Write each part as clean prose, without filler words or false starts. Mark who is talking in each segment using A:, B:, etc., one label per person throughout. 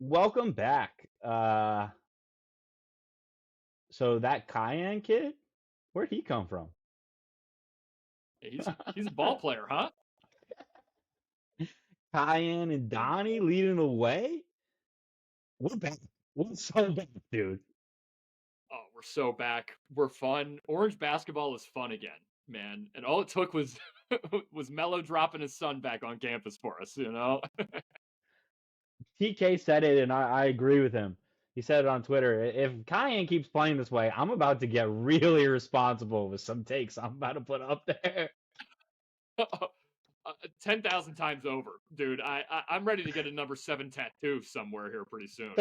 A: Welcome back. So that Cayenne kid, where'd he come from?
B: He's a ball player, huh?
A: Cayenne and Donnie leading the way? We're back. We're so back, dude.
B: Oh, we're so back. We're fun. Orange basketball is fun again, man. And all it took was was Melo dropping his son back on campus for us, you know?
A: TK said it, and I agree with him. He said it on Twitter. If Cayenne keeps playing this way, I'm about to get really responsible with some takes I'm about to put up there.
B: 10,000 times over, dude. I'm ready to get a number 7 tattoo somewhere here pretty soon.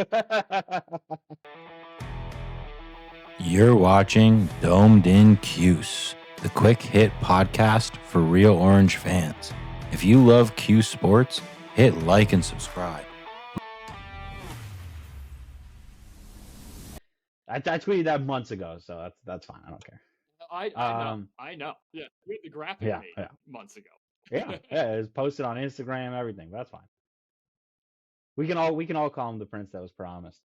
C: You're watching Domed in Cuse, the quick hit podcast for real Orange fans. If you love Cuse sports, hit like and subscribe.
A: I tweeted that months ago, so that's fine. I don't care.
B: I know. Yeah, we had the graphic
A: Yeah,
B: made
A: yeah,
B: months ago.
A: yeah. It's posted on Instagram, everything. That's fine. We can all call him the prince that was promised.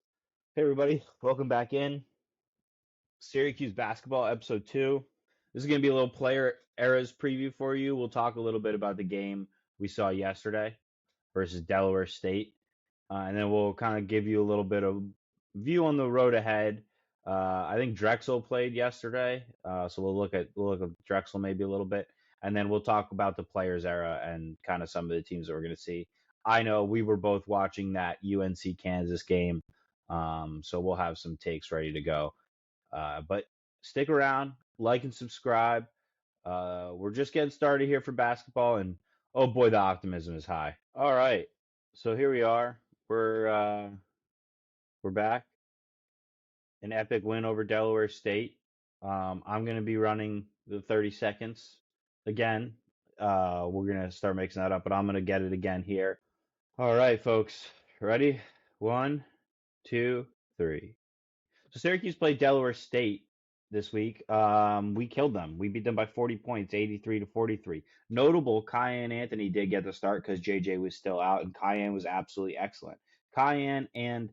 A: Hey everybody, welcome back in. Syracuse basketball episode 2. This is going to be a little player eras preview for you. We'll talk a little bit about the game we saw yesterday versus Delaware State. And then we'll kind of give you a little bit of view on the road ahead. I think Drexel played yesterday, so we'll look at Drexel maybe a little bit, and then we'll talk about the Players Era and kind of some of the teams that we're going to see. I know we were both watching that UNC Kansas game, so we'll have some takes ready to go. But stick around, like and subscribe. We're just getting started here for basketball, and oh boy, the optimism is high. All right, so here we are. We're back. An epic win over Delaware State. I'm gonna be running the 30 seconds again. We're gonna start mixing that up, but I'm gonna get it again here. All right, folks, ready? One, two, three. So Syracuse played Delaware State this week. We killed them. We beat them by 40 points, 83 to 43. Notable, Cayenne Anthony did get the start because JJ was still out, and Cayenne was absolutely excellent. Cayenne and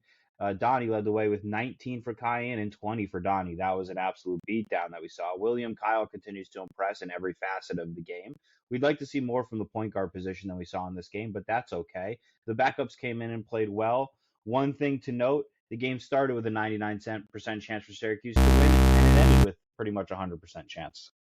A: Donnie led the way with 19 for Cayenne and 20 for Donnie. That was an absolute beatdown that we saw. William Kyle continues to impress in every facet of the game. We'd like to see more from the point guard position than we saw in this game, but that's okay. The backups came in and played well. One thing to note, the game started with a 99% chance for Syracuse to win, and it ended with pretty much a 100% chance.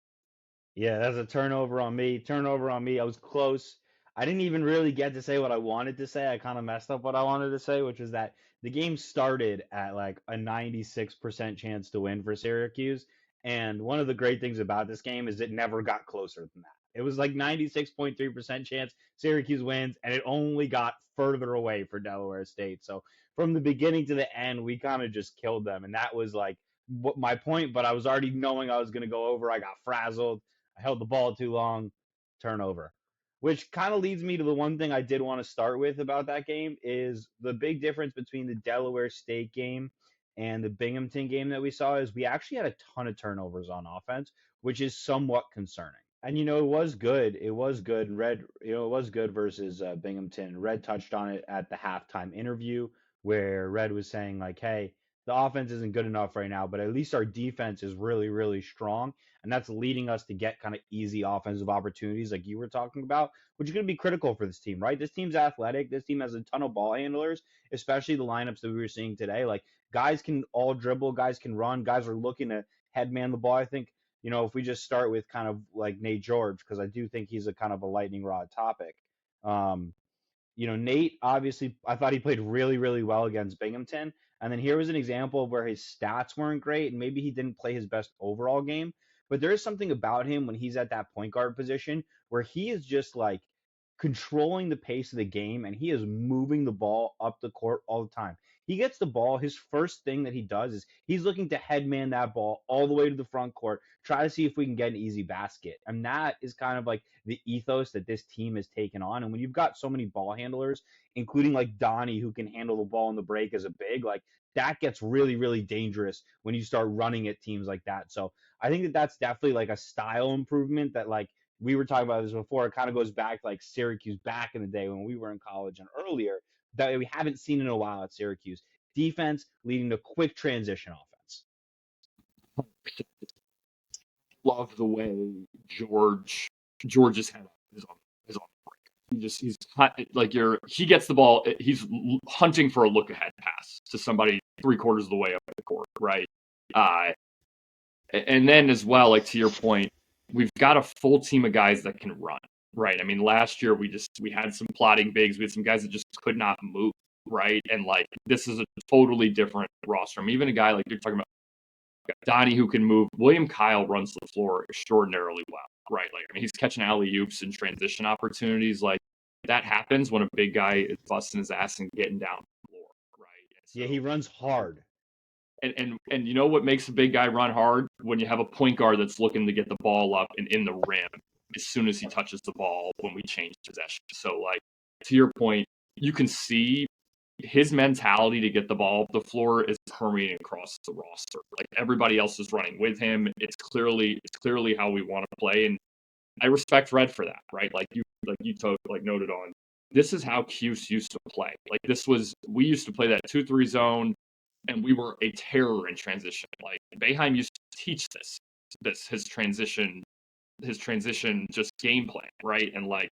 A: Yeah, that's a turnover on me. Turnover on me. I was close. I didn't even really get to say what I wanted to say. I kind of messed up what I wanted to say, which was that the game started at like a 96% chance to win for Syracuse. And one of the great things about this game is it never got closer than that. It was like 96.3% chance Syracuse wins, and it only got further away for Delaware State. So from the beginning to the end, we kind of just killed them. And that was like what my point, but I was already knowing I was going to go over. I got frazzled. I held the ball too long, turnover. Which kind of leads me to the one thing I did want to start with about that game is the big difference between the Delaware State game and the Binghamton game that we saw is we actually had a ton of turnovers on offense, which is somewhat concerning. And it was good. It was good. Red, it was good versus Binghamton. Red touched on it at the halftime interview where Red was saying like, "Hey, the offense isn't good enough right now, but at least our defense is really, really strong, and that's leading us to get kind of easy offensive opportunities like you were talking about, which is going to be critical for this team, right? This team's athletic. This team has a ton of ball handlers, especially the lineups that we were seeing today. Like guys can all dribble, guys can run, guys are looking to headman the ball. I think if we just start with kind of like Nate George, because I do think he's a kind of a lightning rod topic. Um, Nate, obviously, I thought he played really, really well against Binghamton. And then here was an example of where his stats weren't great and maybe he didn't play his best overall game. But there is something about him when he's at that point guard position where he is just like controlling the pace of the game and he is moving the ball up the court all the time. He gets the ball. His first thing that he does is he's looking to headman that ball all the way to the front court, try to see if we can get an easy basket. And that is kind of like the ethos that this team has taken on. And when you've got so many ball handlers, including like Donnie, who can handle the ball in the break as a big, like that gets really, really dangerous when you start running at teams like that. So I think that that's definitely like a style improvement that like we were talking about this before. It kind of goes back to like Syracuse back in the day when we were in college and earlier. that we haven't seen in a while at Syracuse. Defense leading to quick transition offense.
B: Love the way George's head is on the break. He gets the ball. He's hunting for a look ahead pass to somebody 3/4 of the way up the court, right? And then as well, like to your point, we've got a full team of guys that can run, right? I mean, last year we had some plotting bigs, we had some guys that just could not move, right? And like this is a totally different roster. I mean, even a guy like you're talking about Donnie who can move. William Kyle runs the floor extraordinarily well, right? Like I mean, he's catching alley-oops and transition opportunities. Like that happens when a big guy is busting his ass and getting down the floor, right? So,
A: yeah, he runs hard.
B: And you know what makes a big guy run hard? When you have a point guard that's looking to get the ball up and in the rim as soon as he touches the ball when we change possession. So like to your point, you can see his mentality to get the ball up the floor is permeating across the roster. Like everybody else is running with him. It's clearly how we want to play. And I respect Red for that, right? Like you noted on. This is how Cuse used to play. Like we used to play that 2-3 zone, and we were a terror in transition. Like Boeheim used to teach his transition just game plan, right? And like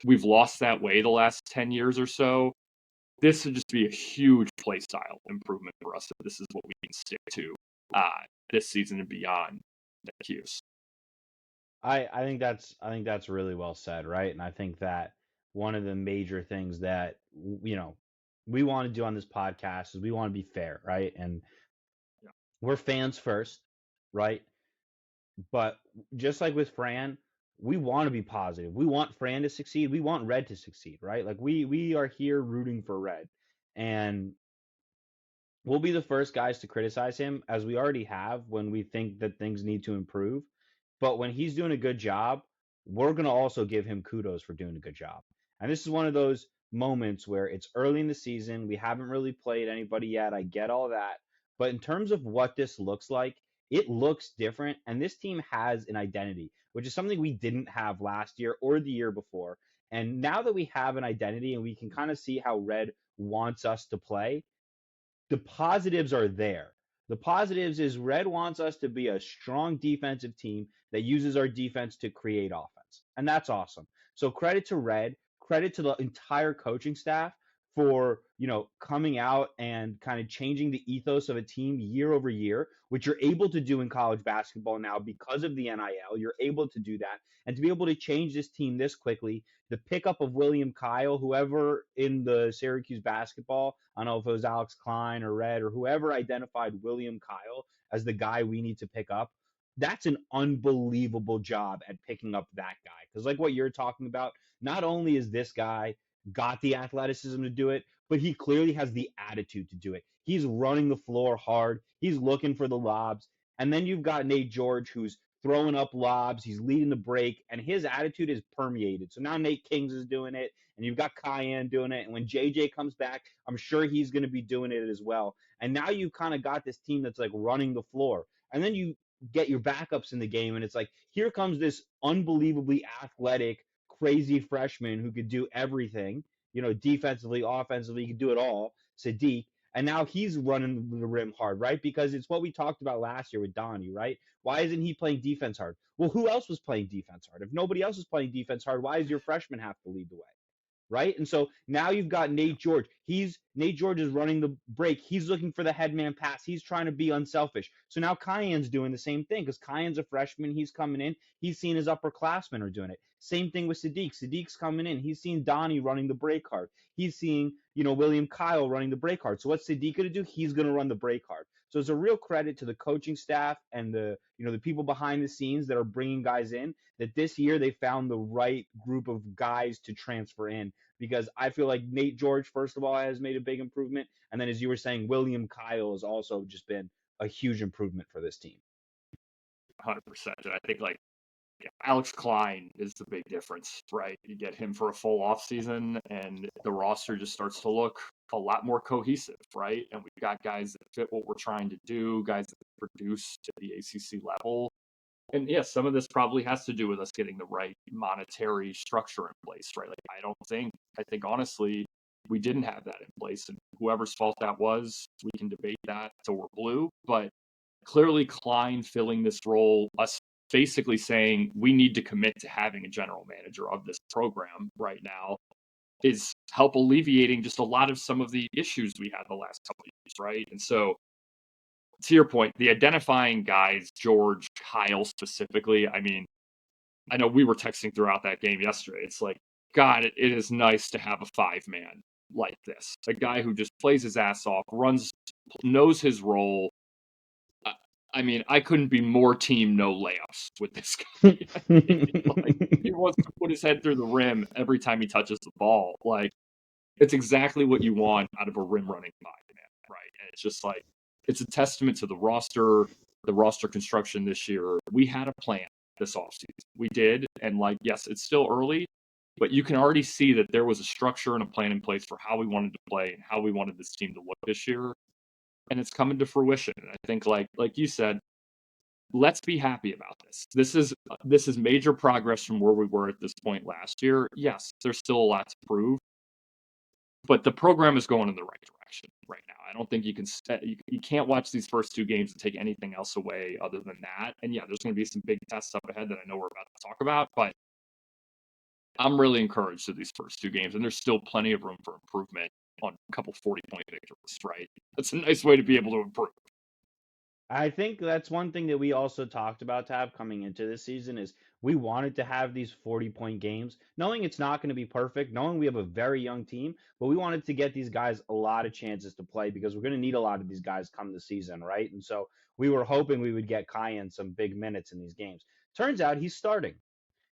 B: we've lost that way the last 10 years or so. This would just be a huge play style improvement for us if this is what we can stick to this season and beyond at Cuse.
A: I think that's really well said, right? And I think that one of the major things that we want to do on this podcast is we want to be fair, right? And
B: Yeah.
A: we're fans first, right? But just like with Fran, we want to be positive. We want Fran to succeed. We want Red to succeed, right? Like we are here rooting for Red. And we'll be the first guys to criticize him, as we already have when we think that things need to improve. But when he's doing a good job, we're going to also give him kudos for doing a good job. And this is one of those moments where it's early in the season. We haven't really played anybody yet. I get all that. But in terms of what this looks like, it looks different. And this team has an identity, which is something we didn't have last year or the year before. And now that we have an identity and we can kind of see how Red wants us to play, the positives are there. The positives is Red wants us to be a strong defensive team that uses our defense to create offense. And that's awesome. So credit to Red, credit to the entire coaching staff for, coming out and kind of changing the ethos of a team year over year, which you're able to do in college basketball now because of the NIL. You're able to do that. And to be able to change this team this quickly, the pickup of William Kyle, whoever in the Syracuse basketball, I don't know if it was Alex Klein or Red or whoever identified William Kyle as the guy we need to pick up, that's an unbelievable job at picking up that guy. Because like what you're talking about, not only is this guy got the athleticism to do it, but he clearly has the attitude to do it. He's running the floor hard. He's looking for the lobs. And then you've got Nate George, who's throwing up lobs. He's leading the break, and his attitude is permeated. So now Nate Kings is doing it, and you've got Cayenne doing it. And when JJ comes back, I'm sure he's going to be doing it as well. And now you've kind of got this team that's like running the floor. And then you get your backups in the game, and it's like, here comes this unbelievably athletic, crazy freshman who could do everything, defensively, offensively, he could do it all, Sadiq. And now he's running the rim hard, right? Because it's what we talked about last year with Donnie, right? Why isn't he playing defense hard? Well, who else was playing defense hard? If nobody else is playing defense hard, why does your freshman have to lead the way? Right? And so now you've got Nate George. Nate George is running the break. He's looking for the headman pass. He's trying to be unselfish. So now Cayenne's doing the same thing because Cayenne's a freshman. He's coming in. He's seen his upperclassmen are doing it. Same thing with Sadiq. Sadiq's coming in. He's seen Donnie running the break hard. He's seeing, William Kyle running the break hard. So what's Sadiq going to do? He's going to run the break hard. So it's a real credit to the coaching staff and the people behind the scenes that are bringing guys in, that this year they found the right group of guys to transfer in, because I feel like Nate George, first of all, has made a big improvement. And then, as you were saying, William Kyle has also just been a huge improvement for this team.
B: 100%. And I think Alex Klein is the big difference, right? You get him for a full offseason and the roster just starts to look a lot more cohesive, right? And we've got guys that fit what we're trying to do, guys that produce to the ACC level. And yes, some of this probably has to do with us getting the right monetary structure in place, right? I think honestly, we didn't have that in place, and whoever's fault that was, we can debate that till we're blue. But clearly, Klein filling this role, us basically saying we need to commit to having a general manager of this program right now, is help alleviating just a lot of some of the issues we had the last couple of years, right? And so, to your point, the identifying guys, George, Kyle specifically, I mean, I know we were texting throughout that game yesterday. It's like, God, it is nice to have a 5-man like this. A guy who just plays his ass off, knows his role. I mean, I couldn't be more team no layups with this guy. Like, he wants to put his head through the rim every time he touches the ball. Like, it's exactly what you want out of a rim running 5-man, right? And it's just like, it's a testament to the roster construction this year. We had a plan this offseason. We did. And like, yes, it's still early, but you can already see that there was a structure and a plan in place for how we wanted to play and how we wanted this team to look this year. And it's coming to fruition. And I think like you said, let's be happy about this. This is major progress from where we were at this point last year. Yes, there's still a lot to prove, but the program is going in the right direction right now. I don't think you can you can't watch these first two games and take anything else away other than that. And yeah, there's going to be some big tests up ahead that I know we're about to talk about, but I'm really encouraged with these first two games, and there's still plenty of room for improvement on a couple 40-point victories, right? That's a nice way to be able to improve.
A: I think that's one thing that we also talked about, Tab, coming into this season is we wanted to have these 40-point games, knowing it's not going to be perfect, knowing we have a very young team, but we wanted to get these guys a lot of chances to play because we're going to need a lot of these guys come the season, right? And so we were hoping we would get Kiyan some big minutes in these games. Turns out he's starting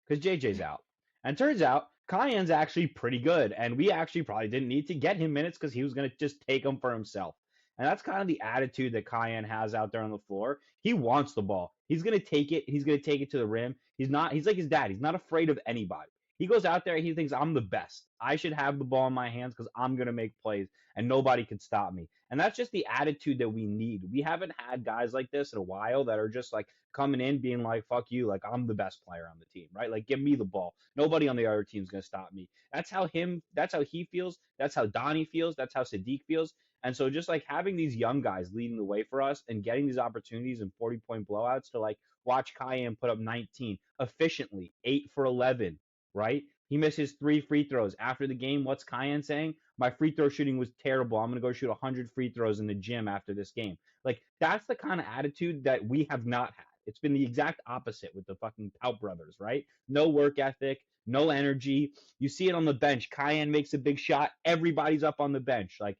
A: because JJ's out. And turns out Cayенne's actually pretty good. And we actually probably didn't need to get him minutes because he was going to just take them for himself. And that's kind of the attitude that Cayenne has out there on the floor. He wants the ball. He's going to take it. He's going to take it to the rim. He's like his dad. He's not afraid of anybody. He goes out there. He thinks, I'm the best. I should have the ball in my hands because I'm going to make plays and nobody can stop me. And that's just the attitude that we need. We haven't had guys like this in a while that are just like coming in being like, fuck you, like I'm the best player on the team, right? Like give me the ball. Nobody on the other team is going to stop me. That's how he feels. That's how Donnie feels. That's how Sadiq feels. And so just like having these young guys leading the way for us and getting these opportunities and 40-point blowouts to like watch Cayenne put up 19 efficiently, 8 for 11, right? He misses 3 free throws. After the game, what's Cayenne saying? My free throw shooting was terrible. I'm going to go shoot 100 free throws in the gym after this game. Like, that's the kind of attitude that we have not had. It's been the exact opposite with the fucking Pout brothers, right? No work ethic, no energy. You see it on the bench. Cayenne makes a big shot. Everybody's up on the bench. Like,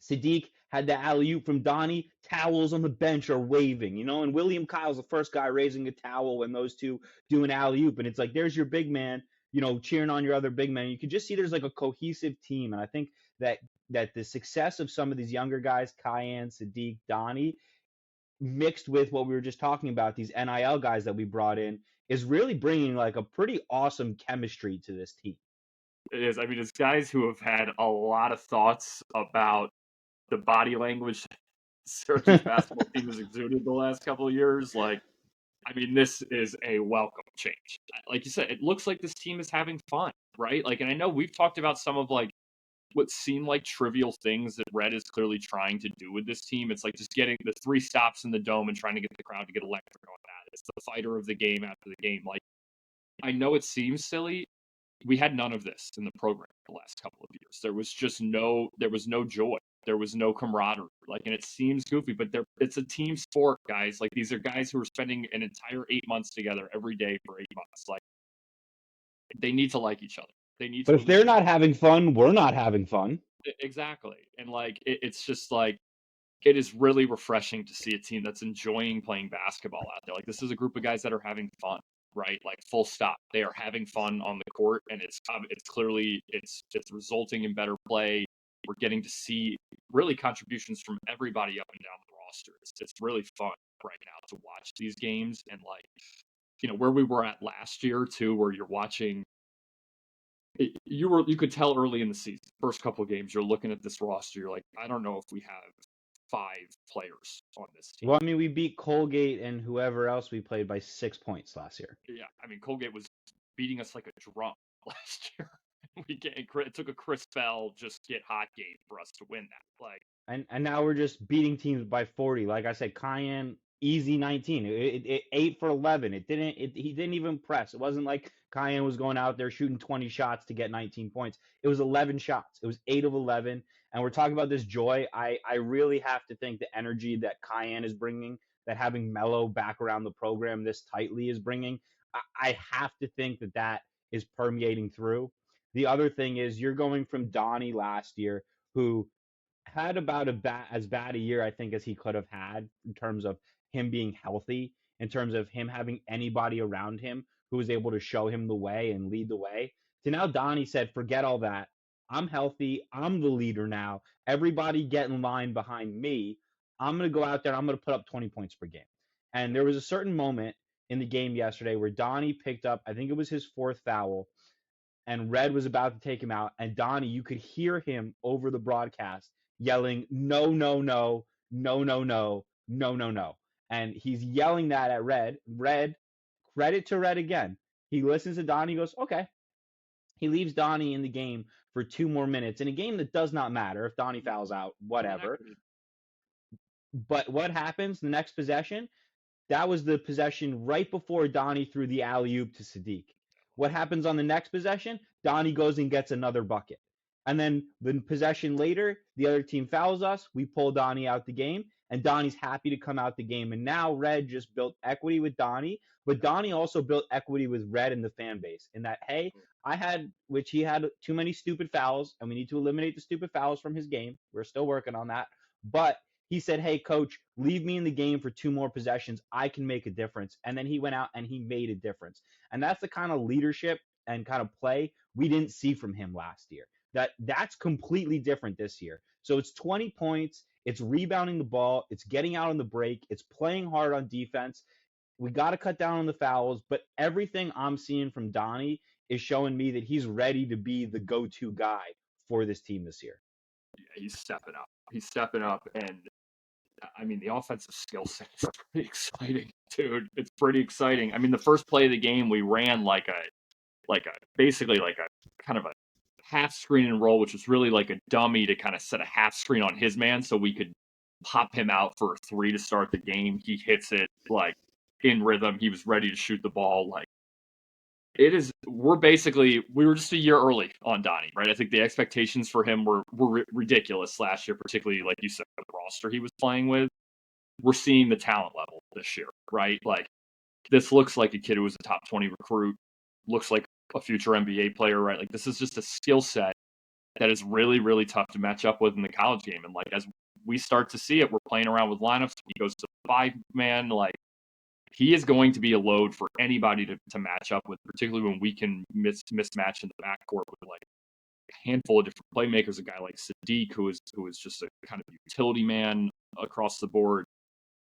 A: Sadiq had the alley-oop from Donnie. Towels on the bench are waving, and William Kyle's the first guy raising a towel when those two do an alley-oop. And it's like, there's your big man, cheering on your other big man. You can just see there's like a cohesive team. And I think that the success of some of these younger guys, Cayenne, Sadiq, Donnie, mixed with what we were just talking about, these NIL guys that we brought in, is really bringing like a pretty awesome chemistry to this team.
B: It is. I mean, it's guys who have had a lot of thoughts about the body language Syracuse basketball team has exuded the last couple of years. Like, I mean, this is a welcome change. Like you said, it looks like this team is having fun, right? Like, and I know we've talked about some of like what seem like trivial things that Red is clearly trying to do with this team. It's like just getting the 3 stops in the dome and trying to get the crowd to get electric on that. It's the fighter of the game after the game. Like, I know it seems silly. We had none of this in the program the last couple of years. There was no joy. There was no camaraderie. Like, and it seems goofy, but it's a team sport, guys. Like, these are guys who are spending an entire 8 months together every day for 8 months. Like, they need to like each other. They need
A: But
B: to.
A: if they're not having fun, we're not having fun.
B: Exactly. And like, it's just like, it is really refreshing to see a team that's enjoying playing basketball out there. Like, this is a group of guys that are having fun, right? Like, full stop. They are having fun on the court, and it's clearly it's resulting in better play. We're getting to see really contributions from everybody up and down the roster. It's really fun right now to watch these games, and like, where we were at last year too, where you're watching. You could tell early in the season, first couple of games, you're looking at this roster, you're like, I don't know if we have 5 players on this team.
A: Well, I mean, we beat Colgate and whoever else we played by 6 points last year.
B: Yeah, I mean, Colgate was beating us like a drum last year. It took a Chris Bell just get hot game for us to win that. Like,
A: and now we're just beating teams by 40. Like I said, Cayenne easy 19. It 8 for 11. He didn't even press. It wasn't like Cayenne was going out there shooting 20 shots to get 19 points. It was 11 shots. It was 8 of 11. And we're talking about this joy. I really have to think the energy that Cayenne is bringing, that having Melo back around the program this tightly is bringing. I have to think that is permeating through. The other thing is you're going from Donnie last year, who had about as bad a year I think as he could have had in terms of him being healthy, in terms of him having anybody around him who was able to show him the way and lead the way. To now Donnie said, forget all that. I'm healthy. I'm the leader now. Everybody get in line behind me. I'm going to go out there and I'm going to put up 20 points per game. And there was a certain moment in the game yesterday where Donnie picked up, I think it was his fourth foul, and Red was about to take him out. And Donnie, you could hear him over the broadcast yelling, no, no, no, no, no, no, no, no, no. And he's yelling that at Red. Red, credit to Red again. He listens to Donnie, goes, okay. He leaves Donnie in the game for 2 more minutes in a game that does not matter. If Donnie fouls out, whatever. But what happens the next possession? That was the possession right before Donnie threw the alley-oop to Sadiq. What happens on the next possession? Donnie goes and gets another bucket. And then the possession later, the other team fouls us. We pull Donnie out the game, and Donnie's happy to come out the game. And now Red just built equity with Donnie, but Donnie also built equity with Red and the fan base in that, hey, he had too many stupid fouls, and we need to eliminate the stupid fouls from his game. We're still working on that. But he said, hey, coach, leave me in the game for 2 more possessions. I can make a difference. And then he went out and he made a difference. And that's the kind of leadership and kind of play we didn't see from him last year. That's completely different this year. So it's 20 points. It's rebounding the ball. It's getting out on the break. It's playing hard on defense. We got to cut down on the fouls. But everything I'm seeing from Donnie is showing me that he's ready to be the go-to guy for this team this year.
B: Yeah, he's stepping up. He's stepping up, and I mean, the offensive skill set is pretty exciting, dude. It's pretty exciting. I mean, the first play of the game, we ran basically like a kind of a half screen and roll, which was really like a dummy to kind of set a half screen on his man so we could pop him out for a 3 to start the game. He hits it like in rhythm. He was ready to shoot the ball. Like, we were just a year early on Donnie, right? I think the expectations for him were ridiculous last year, particularly like you said, the roster he was playing with. We're seeing the talent level this year, right? Like, this looks like a kid who was a top 20 recruit, looks like a future NBA player, right? Like, this is just a skill set that is really, really tough to match up with in the college game. And like, as we start to see it, we're playing around with lineups. He goes to 5-man, like, he is going to be a load for anybody to match up with, particularly when we can mismatch in the backcourt with like a handful of different playmakers. A guy like Sadiq, who is just a kind of utility man across the board.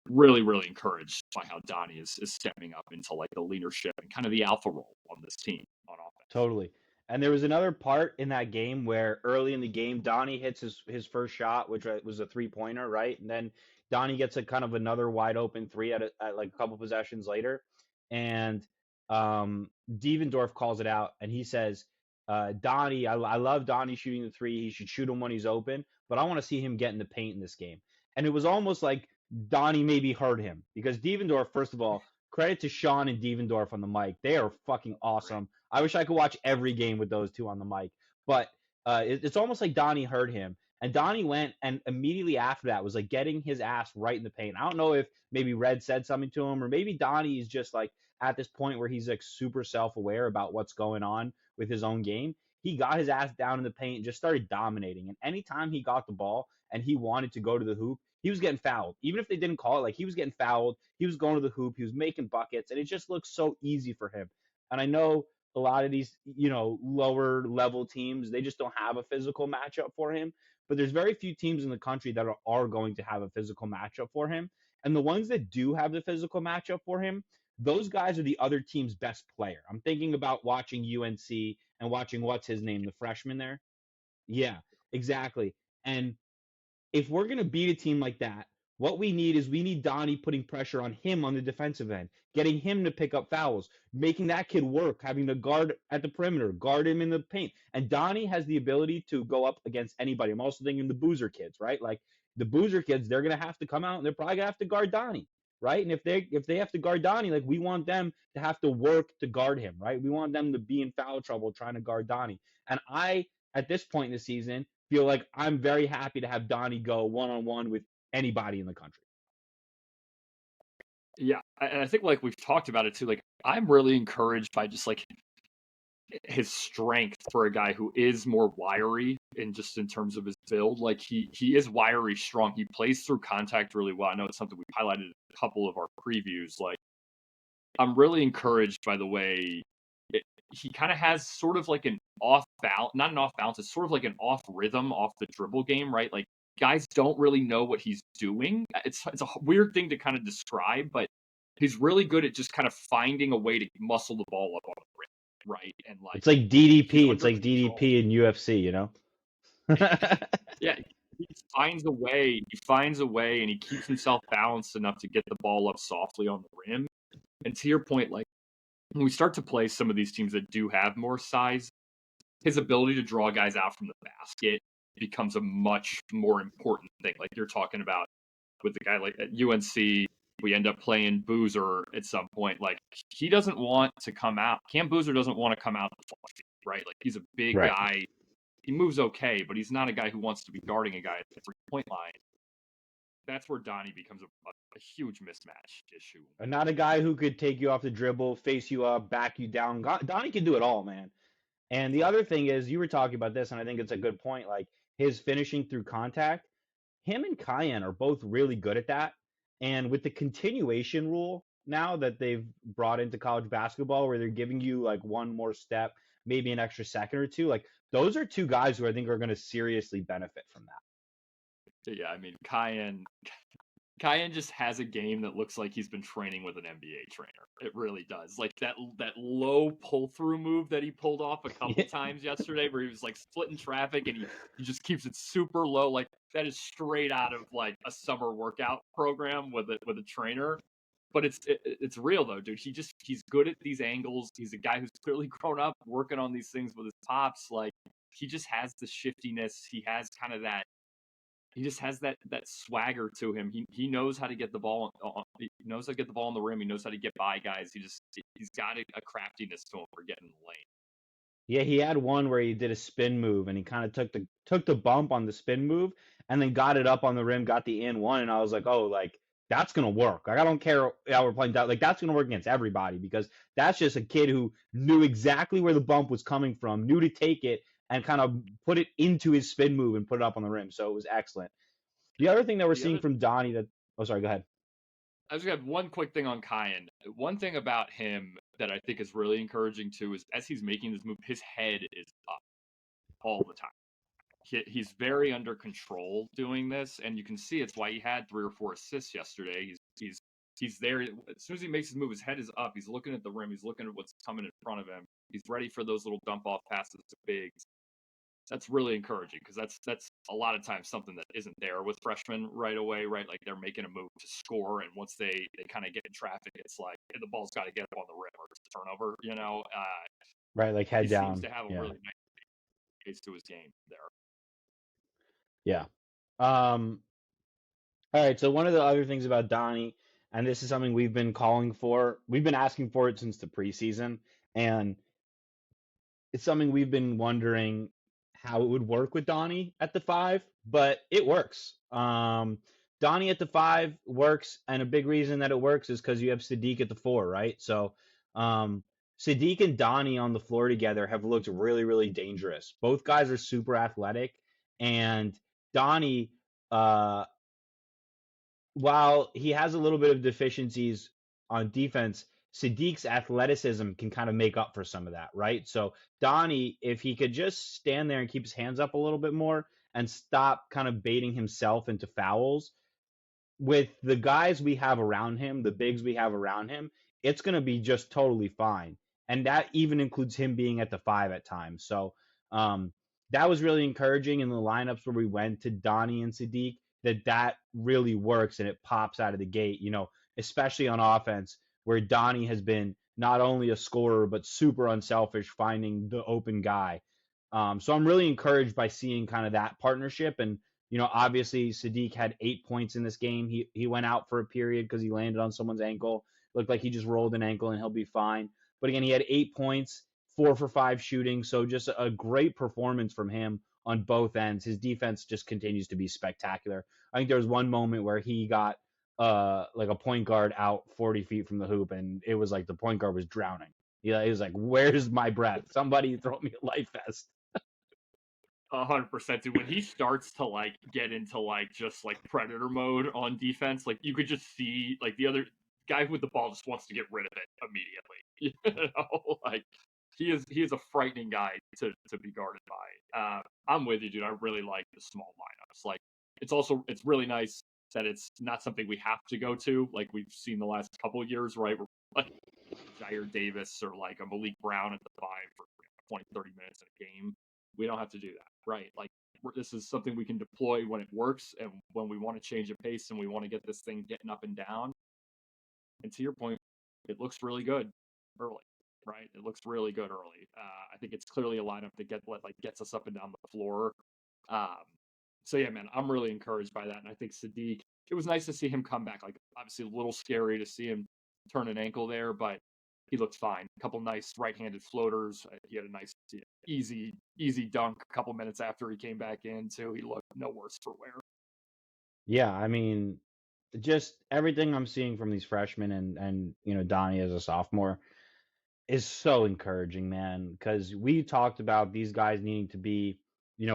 B: Really, really encouraged by how Donnie is stepping up into like the leadership and kind of the alpha role on this team on offense.
A: Totally. And there was another part in that game where early in the game, Donnie hits his first shot, which was a 3-pointer, right? And then Donnie gets a kind of another wide open 3 at like a couple possessions later. And Devendorf calls it out and he says, Donnie, I love Donnie shooting the 3. He should shoot him when he's open, but I want to see him get in the paint in this game. And it was almost like Donnie maybe heard him because Devendorf, first of all, credit to Sean and Devendorf on the mic. They are fucking awesome. I wish I could watch every game with those two on the mic. But it's almost like Donnie heard him. And Donnie went and immediately after that was like getting his ass right in the paint. I don't know if maybe Red said something to him or maybe Donnie is just like at this point where he's like super self-aware about what's going on with his own game. He got his ass down in the paint and just started dominating. And anytime he got the ball and he wanted to go to the hoop, he was getting fouled. Even if they didn't call it, like he was getting fouled. He was going to the hoop. He was making buckets. And it just looks so easy for him. And I know a lot of these, lower level teams, they just don't have a physical matchup for him. But there's very few teams in the country that are going to have a physical matchup for him. And the ones that do have the physical matchup for him, those guys are the other team's best player. I'm thinking about watching UNC and watching what's his name, the freshman there. Yeah, exactly. And if we're going to beat a team like that, What we need Donnie putting pressure on him on the defensive end, getting him to pick up fouls, making that kid work, having the guard at the perimeter, guard him in the paint. And Donnie has the ability to go up against anybody. I'm also thinking the Boozer kids, right? Like the Boozer kids, they're gonna have to come out and they're probably gonna have to guard Donnie, right? And if they have to guard Donnie, like we want them to have to work to guard him, right? We want them to be in foul trouble trying to guard Donnie. And I, at this point in the season, feel like I'm very happy to have Donnie go one-on-one with anybody in the country.
B: Yeah, and I think like we've talked about it too. Like I'm really encouraged by just like his strength for a guy who is more wiry and just in terms of his build. Like he is wiry strong. He plays through contact really well. I know it's something we highlighted in a couple of our previews. Like I'm really encouraged by the way he kind of has sort of like an off balance, not an off balance, it's sort of like an off rhythm off the dribble game, right? Like guys don't really know what he's doing. It's a weird thing to kind of describe, but he's really good at just kind of finding a way to muscle the ball up on the rim, right? And like
A: It's like DDP. It's
B: under
A: like
B: control.
A: DDP in UFC, you know?
B: Yeah, he finds a way. He finds a way, and he keeps himself balanced enough to get the ball up softly on the rim. And to your point, like when we start to play some of these teams that do have more size, his ability to draw guys out from the basket becomes a much more important thing. Like you're talking about with the guy like at UNC, we end up playing Boozer at some point. Like he doesn't want to come out. Cam Boozer doesn't want to come out the right? Like he's a big
A: Right.
B: guy. He moves okay, but he's not a guy who wants to be guarding a guy at the 3-point line. That's where Donnie becomes a huge mismatch issue.
A: And not a guy who could take you off the dribble, face you up, back you down. Donnie can do it all, man. And the other thing is, you were talking about this, and I think it's a good point. Like his finishing through contact, him and Kiyan are both really good at that. And with the continuation rule now that they've brought into college basketball, where they're giving you like one more step, maybe an extra second or two, like those are two guys who I think are going to seriously benefit from that.
B: Yeah, I mean, Cayenne just has a game that looks like he's been training with an NBA trainer. It really does. Like that low pull through move that he pulled off a couple times yesterday, where he was like splitting traffic and he just keeps it super low. Like that is straight out of like a summer workout program with a trainer. But it's real though, dude. He's good at these angles. He's a guy who's clearly grown up working on these things with his pops. Like he just has the shiftiness. He has kind of that. He just has that swagger to him. He knows how to get the ball. He knows how to get the ball on the rim. He knows how to get by guys. He's got a craftiness to him for getting in the lane.
A: Yeah, he had one where he did a spin move and he kind of took the bump on the spin move and then got it up on the rim, got the in one, and I was like, oh, like that's gonna work. Like I don't care how we're playing that. Like that's gonna work against everybody because that's just a kid who knew exactly where the bump was coming from, knew to take it and kind of put it into his spin move and put it up on the rim. So it was excellent. The other thing that we're seeing from Donnie that oh sorry, go ahead.
B: I just got one quick thing on Kiyan. One thing about him that I think is really encouraging too is as he's making this move, his head is up all the time. He's very under control doing this, and you can see it's why he had 3 or 4 assists yesterday. He's there as soon as he makes his move. His head is up. He's looking at the rim. He's looking at what's coming in front of him. He's ready for those little dump off passes to bigs. That's really encouraging because that's a lot of times something that isn't there with freshmen right away, right? Like they're making a move to score, and once they kind of get in traffic, it's like hey, the ball's got to get up on the rim or it's a turnover, you know.
A: Right, like head
B: he
A: down.
B: seems to have a really nice pace to his game there.
A: Yeah. All right. So one of the other things about Donnie, and this is something we've been calling for, we've been asking for it since the preseason, and it's something we've been wondering how it would work with Donnie at the 5, but it works. Donnie at the 5 works, and a big reason that it works is because you have Sadiq at the 4, right? So Sadiq and Donnie on the floor together have looked really, really dangerous. Both guys are super athletic, and Donnie, while he has a little bit of deficiencies on defense, Sadiq's athleticism can kind of make up for some of that, right? So Donnie, if he could just stand there and keep his hands up a little bit more and stop kind of baiting himself into fouls, with the guys we have around him, the bigs we have around him, it's going to be just totally fine. And that even includes him being at the 5 at times. So that was really encouraging in the lineups where we went to Donnie and Sadiq. that really works and it pops out of the gate, especially on offense where Donnie has been not only a scorer but super unselfish finding the open guy. So I'm really encouraged by seeing kind of that partnership. And obviously Sadiq had 8 points in this game. He went out for a period because he landed on someone's ankle. Looked like he just rolled an ankle and he'll be fine. But again, he had 8 points, 4 for 5 shooting. So just a great performance from him on both ends. His defense just continues to be spectacular. I think there was one moment where he got like a point guard out 40 feet from the hoop, and it was like the point guard was drowning. He was like, "Where's my breath? Somebody throw me a life vest."
B: 100%, dude. When he starts to get into just predator mode on defense, you could just see the other guy with the ball just wants to get rid of it immediately. He is a frightening guy to be guarded by. I'm with you, dude. I really like the small lineups. It's really nice that it's not something we have to go to like we've seen the last couple of years, right? Where Jair Davis or a Malik Brown at the 5 for 20, 30 minutes in a game. We don't have to do that, right? This is something we can deploy when it works and when we want to change a pace and we want to get this thing getting up and down. And to your point, it looks really good early, right? It looks really good early. I think it's clearly a lineup that gets us up and down the floor. So yeah, man, I'm really encouraged by that. And I think Sadiq, it was nice to see him come back. Obviously a little scary to see him turn an ankle there, but he looked fine. A couple nice right-handed floaters. He had a nice, easy dunk a couple minutes after he came back in, too. He looked no worse for wear.
A: Yeah, I mean, just everything I'm seeing from these freshmen and Donnie as a sophomore is so encouraging, man, because we talked about these guys needing to be,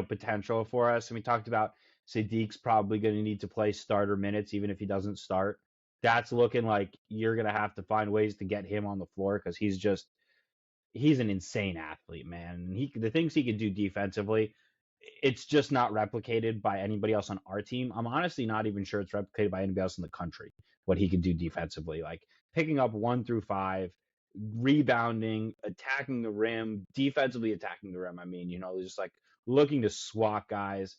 A: potential for us. And we talked about Sadiq's probably going to need to play starter minutes, even if he doesn't start. That's looking like you're going to have to find ways to get him on the floor because he's an insane athlete, man. And the things he can do defensively, it's just not replicated by anybody else on our team. I'm honestly not even sure it's replicated by anybody else in the country, what he can do defensively. Picking up 1 through 5, rebounding, attacking the rim, defensively attacking the rim. I mean, just looking to swat guys.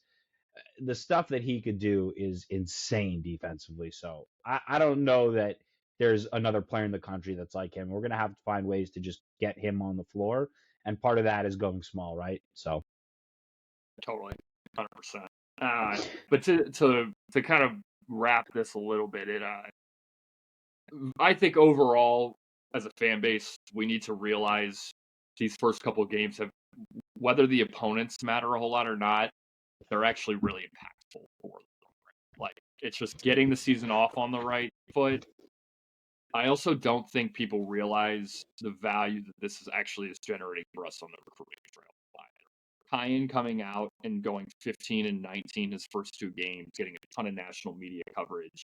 A: The stuff that he could do is insane defensively. So I don't know that there's another player in the country that's like him. We're going to have to find ways to just get him on the floor. And part of that is going small, right? So
B: totally, 100%. But to kind of wrap this a little bit, I think overall as a fan base, we need to realize these first couple of games whether the opponents matter a whole lot or not, they're actually really impactful for them. It's just getting the season off on the right foot. I also don't think people realize the value that this is generating for us on the recruiting trail. Kiyan coming out and going 15 and 19 his first 2 games, getting a ton of national media coverage.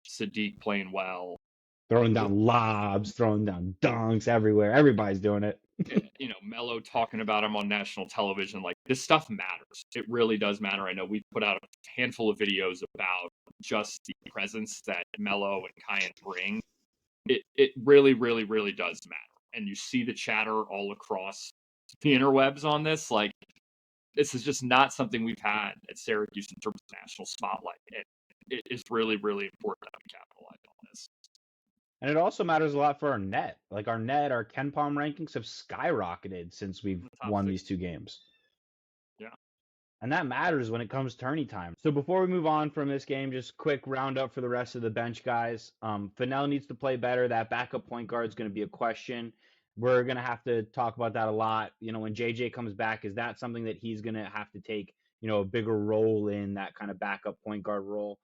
B: Sadiq playing well.
A: Throwing down lobs, throwing down dunks everywhere. Everybody's doing it.
B: Melo talking about him on national television. This stuff matters. It really does matter. I know we've put out a handful of videos about just the presence that Melo and Kiyan bring. It really, really, really does matter. And you see the chatter all across the interwebs on this. This is just not something we've had at Syracuse in terms of national spotlight. It is really, really important that we capitalize on this.
A: And it also matters a lot for our net. Our Ken Palm rankings have skyrocketed since we've won these 2 games.
B: Yeah.
A: And that matters when it comes tourney time. So before we move on from this game, just quick roundup for the rest of the bench guys. Fennell needs to play better. That backup point guard is going to be a question. We're going to have to talk about that a lot. When JJ comes back, is that something that he's going to have to take, a bigger role in that kind of backup point guard role?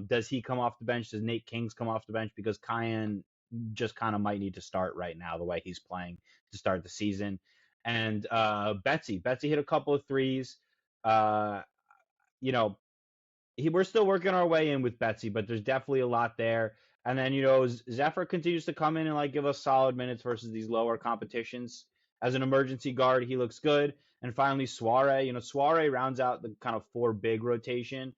A: Does he come off the bench? Does Nate Kings come off the bench? Because Kiyan just kind of might need to start right now the way he's playing to start the season. And Betsy hit a couple of threes. We're still working our way in with Betsy, but there's definitely a lot there. And then, Zephyr continues to come in and give us solid minutes versus these lower competitions. As an emergency guard, he looks good. And finally, Soiree. Soiree rounds out the kind of 4 big rotation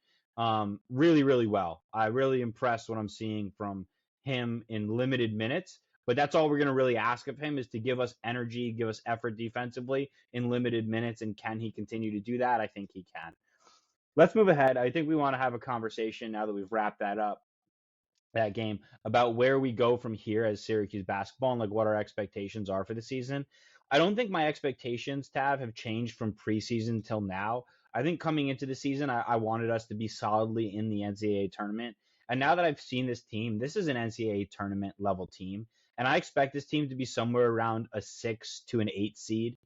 A: really, really well. I really impressed what I'm seeing from him in limited minutes. But that's all we're going to really ask of him is to give us energy, give us effort defensively in limited minutes. And can he continue to do that? I think he can. let's move ahead. I think we want to have a conversation now that we've wrapped that game about where we go from here as Syracuse basketball and like what our expectations are for the season. I don't think my expectations, Tav, have changed from preseason till now. I think coming into the season, I wanted us to be solidly in the NCAA tournament. And now that I've seen this team, this is an NCAA tournament level team. And I expect this team to be somewhere around a 6 to an 8 seed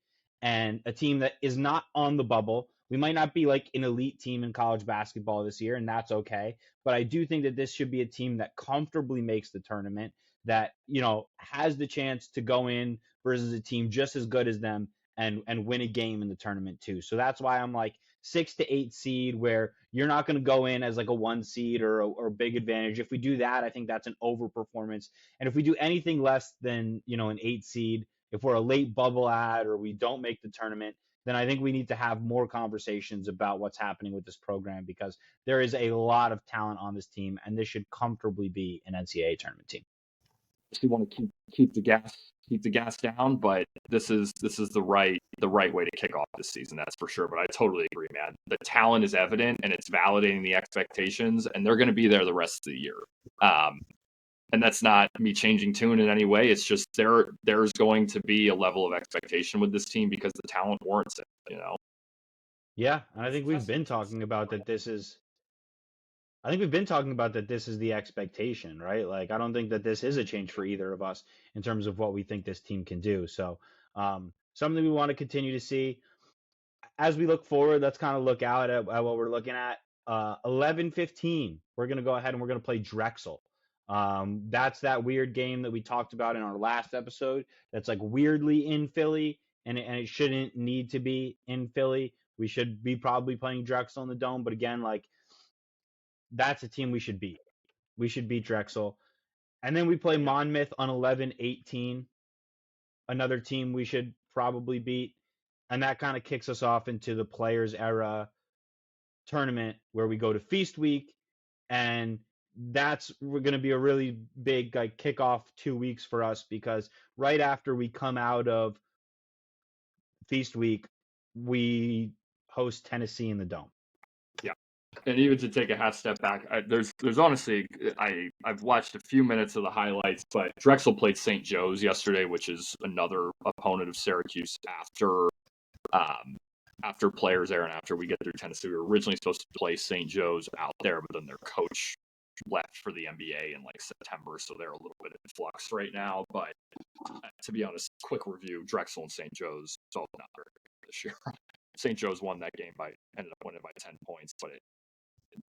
A: and a team that is not on the bubble. We might not be like an elite team in college basketball this year, and that's okay. But I do think that this should be a team that comfortably makes the tournament, that, has the chance to go in versus a team just as good as them and win a game in the tournament too. So that's why I'm like 6 to 8 seed, where you're not going to go in as like a 1 seed or a big advantage. If we do that, I think that's an overperformance. And if we do anything less than, an 8 seed, if we're a late bubble ad or we don't make the tournament, then I think we need to have more conversations about what's happening with this program, because there is a lot of talent on this team, and this should comfortably be an NCAA tournament team.
B: You want to keep the gas down, but this is the right way to kick off this season, that's for sure. But I totally agree, man. The talent is evident and it's validating the expectations, and they're going to be there the rest of the year. And that's not me changing tune in any way. It's just there's going to be a level of expectation with this team because the talent warrants it.
A: Yeah, and I think we've been talking about that. I think we've been talking about that this is the expectation, right? Like, I don't think that this is a change for either of us in terms of what we think this team can do. So, something we want to continue to see as we look forward. Let's kind of look out at what we're looking at. 11:15, we're going to go ahead and we're going to play Drexel. That's that weird game that we talked about in our last episode. That's like weirdly in Philly, and it shouldn't need to be in Philly. We should be probably playing Drexel in the Dome, but again, like, that's a team we should beat. We should beat Drexel. And then we play Monmouth on 11/18, another team we should probably beat. And that kind of kicks us off into the Players Era tournament, where we go to Feast Week. And we're going to be a really big like kickoff 2 weeks for us, because right after we come out of Feast Week, we host Tennessee in the Dome.
B: Yeah. And even to take a half step back, there's honestly, I've watched a few minutes of the highlights, but Drexel played St. Joe's yesterday, which is another opponent of Syracuse after Players Era and after we get through Tennessee. We were originally supposed to play St. Joe's out there, but then their coach left for the NBA in like September, so they're a little bit in flux right now. But to be honest, quick review: Drexel and St. Joe's both not very good this year. St. Joe's won that game ended up winning by 10 points, but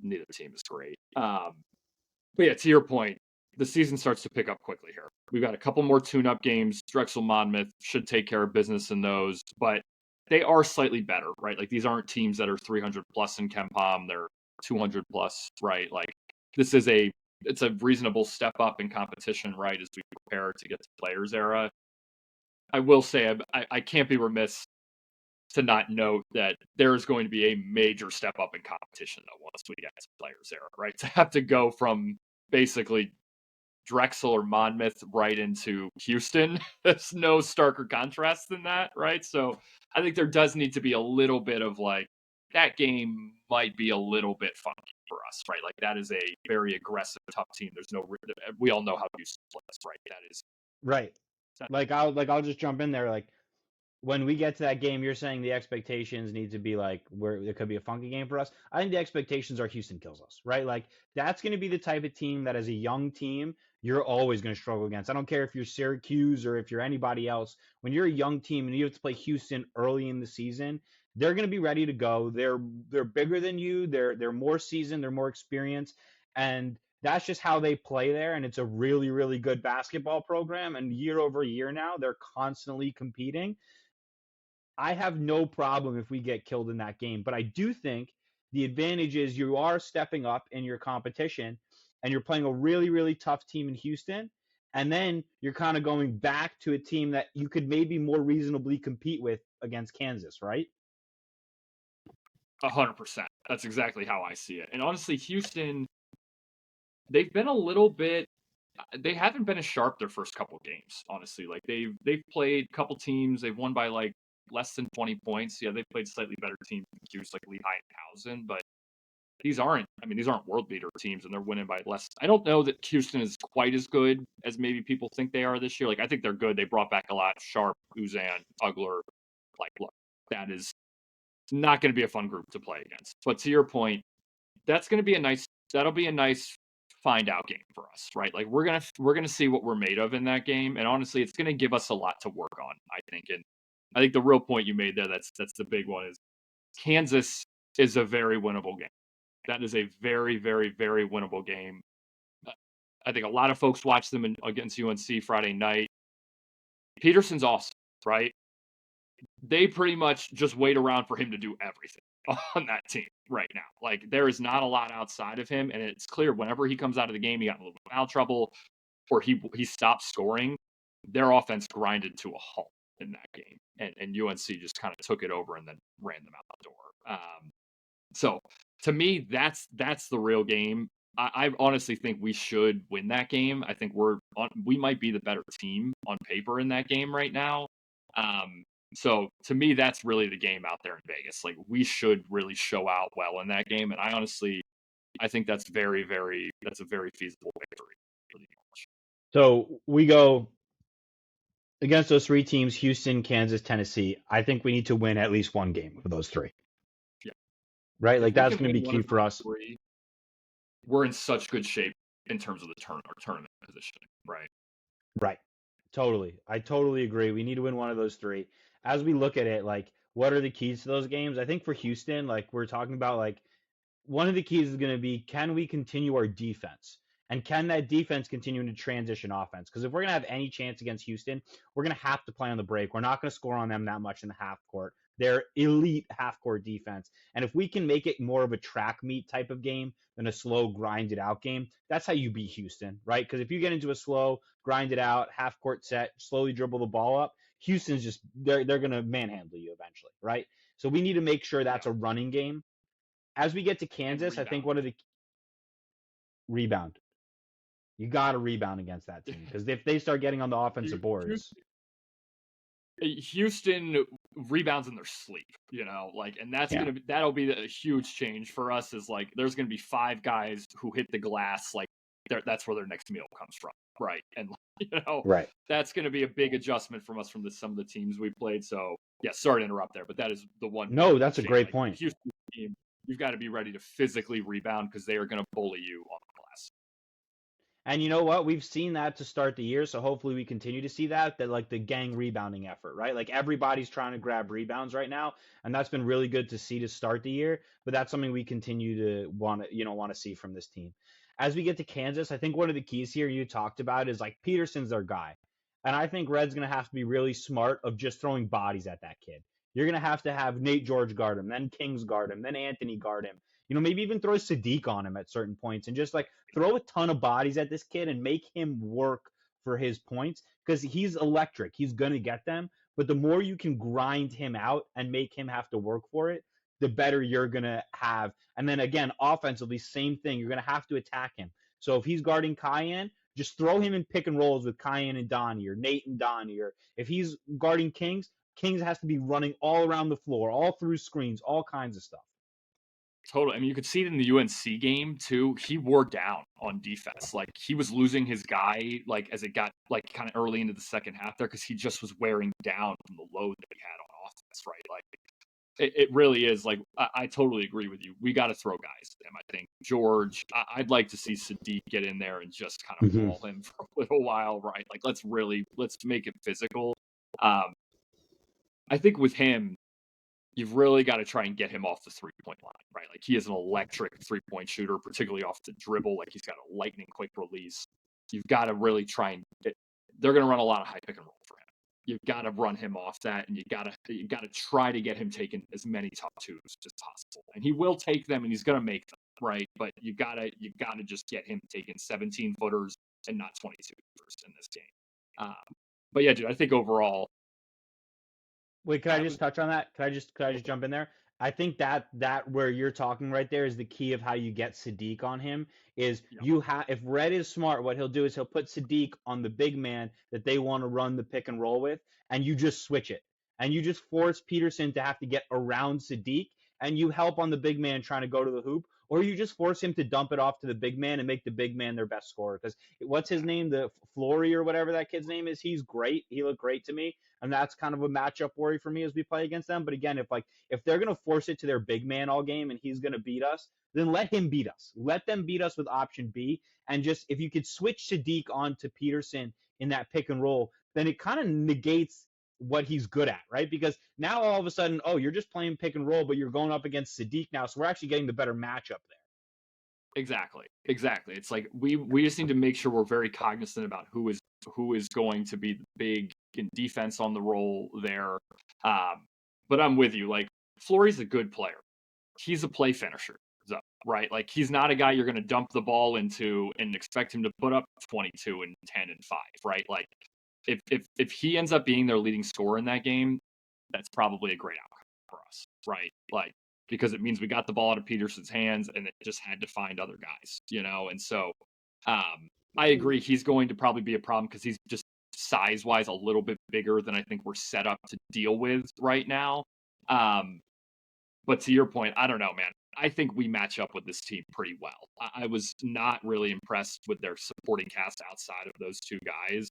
B: neither team is great. But yeah, to your point, the season starts to pick up quickly here. We've got a couple more tune-up games. Drexel, Monmouth should take care of business in those, but they are slightly better, right? Like, these aren't teams that are 300 plus in KenPom. They're 200 plus, right? Like, it's a reasonable step up in competition, right, as we prepare to get to Players Era. I will say I can't be remiss to not note that there's going to be a major step up in competition though once we get to Players Era, right? To have to go from basically Drexel or Monmouth right into Houston, there's no starker contrast than that, right? So I think there does need to be a little bit of like, that game might be a little bit funky for us, right? Like, that is a very aggressive, tough team. We all know how to do splits, right? That is
A: right. I'll just jump in there. Like, when we get to that game, you're saying the expectations need to be like where it could be a funky game for us. I think the expectations are Houston kills us, right? Like, that's going to be the type of team that, as a young team, you're always going to struggle against. I don't care if you're Syracuse or if you're anybody else. When you're a young team and you have to play Houston early in the season, they're going to be ready to go. They're bigger than you. They're more seasoned. They're more experienced, and that's just how they play there. And it's a really, really good basketball program. And year over year now, they're constantly competing. I have no problem if we get killed in that game, but I do think the advantage is you are stepping up in your competition and you're playing a really, really tough team in Houston. And then you're kind of going back to a team that you could maybe more reasonably compete with against Kansas, right?
B: 100%. That's exactly how I see it. And honestly, Houston, they've been a little bit. They haven't been as sharp their first couple games, honestly. Like, they've played a couple teams. They've won by like less than 20 points. Yeah, they've played slightly better teams than Cuse, like Lehigh and Towson, but these aren't world beater teams, and they're winning by less. I don't know that Houston is quite as good as maybe people think they are this year. Like, I think they're good. They brought back a lot. Sharp, Uzan, Ugler. Like, look, that is not going to be a fun group to play against. But to your point, that'll be a nice find out game for us, right? Like, we're gonna see what we're made of in that game, and honestly, it's gonna give us a lot to work on, I think. And I think the real point you made there, that's the big one, is Kansas is a very winnable game. That is a very, very, very winnable game. I think a lot of folks watch them against UNC Friday night. Peterson's awesome, right? They pretty much just wait around for him to do everything on that team right now. Like, there is not a lot outside of him, and it's clear whenever he comes out of the game, he got a little bit of foul trouble, or he stopped scoring. Their offense grinded to a halt in that game, and UNC just kind of took it over and then ran them out the door. So to me, that's the real game. I honestly think we should win that game. I think we might be the better team on paper in that game right now. So to me, that's really the game out there in Vegas. Like, we should really show out well in that game, and I think that's a very feasible victory for the English.
A: So we go against those three teams: Houston, Kansas, Tennessee. I think we need to win at least one game of those three.
B: Yeah.
A: Right? Like, that's going to be key for us.
B: We're in such good shape in terms of the tournament positioning, right?
A: Right. Totally. I totally agree. We need to win one of those three. As we look at it, like, what are the keys to those games? I think for Houston, like we're talking about, like, one of the keys is going to be, can we continue our defense? And can that defense continue into transition offense? Because if we're going to have any chance against Houston, we're going to have to play on the break. We're not going to score on them that much in the half court. They're elite half court defense. And if we can make it more of a track meet type of game than a slow, grinded out game, that's how you beat Houston, right? Because if you get into a slow, grinded out, half court set, slowly dribble the ball up, Houston's just, they're going to manhandle you eventually, right? So we need to make sure that's a running game. As we get to Kansas, I think one of the rebound. You got to rebound against that team, because if they start getting on the offensive boards,
B: Houston rebounds in their sleep, like, and that'll be a huge change for us. Is like, there's gonna be 5 guys who hit the glass, like, that's where their next meal comes from, right? And
A: right.
B: That's gonna be a big adjustment from us from some of the teams we played. So yeah, sorry to interrupt there, but that is the one.
A: No, that's a great point.
B: Houston team, you've got to be ready to physically rebound, because they are going to bully you on the glass.
A: And you know what? We've seen that to start the year, so hopefully we continue to see that like the gang rebounding effort, right? Like, everybody's trying to grab rebounds right now, and that's been really good to see to start the year. But that's something we continue to want to see from this team. As we get to Kansas, I think one of the keys here you talked about is, like, Peterson's their guy. And I think Red's going to have to be really smart of just throwing bodies at that kid. You're going to have Nate George guard him, then Kings guard him, then Anthony guard him. Maybe even throw Sadiq on him at certain points, and just, like, throw a ton of bodies at this kid and make him work for his points, because he's electric. He's going to get them. But the more you can grind him out and make him have to work for it, the better you're going to have. And then again, offensively, same thing. You're going to have to attack him. So if he's guarding Cayenne, just throw him in pick and rolls with Cayenne and Donnie, or Nate and Donnie. Or if he's guarding Kings has to be running all around the floor, all through screens, all kinds of stuff.
B: Totally. I mean, you could see it in the UNC game too. He wore down on defense. Like, he was losing his guy, like, as it got, like, kind of early into the second half there, because he just was wearing down from the load that he had on offense, right? Like, it really is, like, I totally agree with you. We got to throw guys at him. I think George, I'd like to see Sadiq get in there and just kind of maul him for a little while, right? Like, let's make it physical. I think with him, you've really got to try and get him off the 3-point line, right? Like, he is an electric 3-point shooter, particularly off the dribble. Like, he's got a lightning quick release. You've got to really try and they're going to run a lot of high pick and roll for him. You've got to run him off that, and you got to try to get him taking as many top twos as possible. And he will take them, and he's going to make them, right? But you got to just get him taking 17 footers and not 22 footers in this game. But yeah, dude, I think overall.
A: Wait, can I just touch on that? Can I just jump in there? I think that where you're talking right there is the key of how you get Sadiq on him. Is if Red is smart, what he'll do is he'll put Sadiq on the big man that they want to run the pick and roll with, and you just switch it, and you just force Peterson to have to get around Sadiq, and you help on the big man trying to go to the hoop, or you just force him to dump it off to the big man and make the big man their best scorer. Because what's his name, the Flory or whatever that kid's name is, he's great. He looked great to me, and that's kind of a matchup worry for me as we play against them. But again, if they're gonna force it to their big man all game and he's gonna beat us, then let him beat us. Let them beat us with option B, and just if you could switch Sadiq on to Peterson in that pick and roll, then it kind of negates what he's good at, right? Because now all of a sudden, oh, you're just playing pick and roll, but you're going up against Sadiq now, so we're actually getting the better matchup there.
B: Exactly. It's like we just need to make sure we're very cognizant about who is going to be the big in defense on the roll there. But I'm with you. Like, Flory's a good player. He's a play finisher, right? Like, he's not a guy you're going to dump the ball into and expect him to put up 22 and 10 and 5, right? Like, if he ends up being their leading scorer in that game, that's probably a great outcome for us, right? Like, because it means we got the ball out of Peterson's hands and it just had to find other guys, And so I agree he's going to probably be a problem because he's just size-wise a little bit bigger than I think we're set up to deal with right now. But to your point, I don't know, man. I think we match up with this team pretty well. I was not really impressed with their supporting cast outside of those two guys.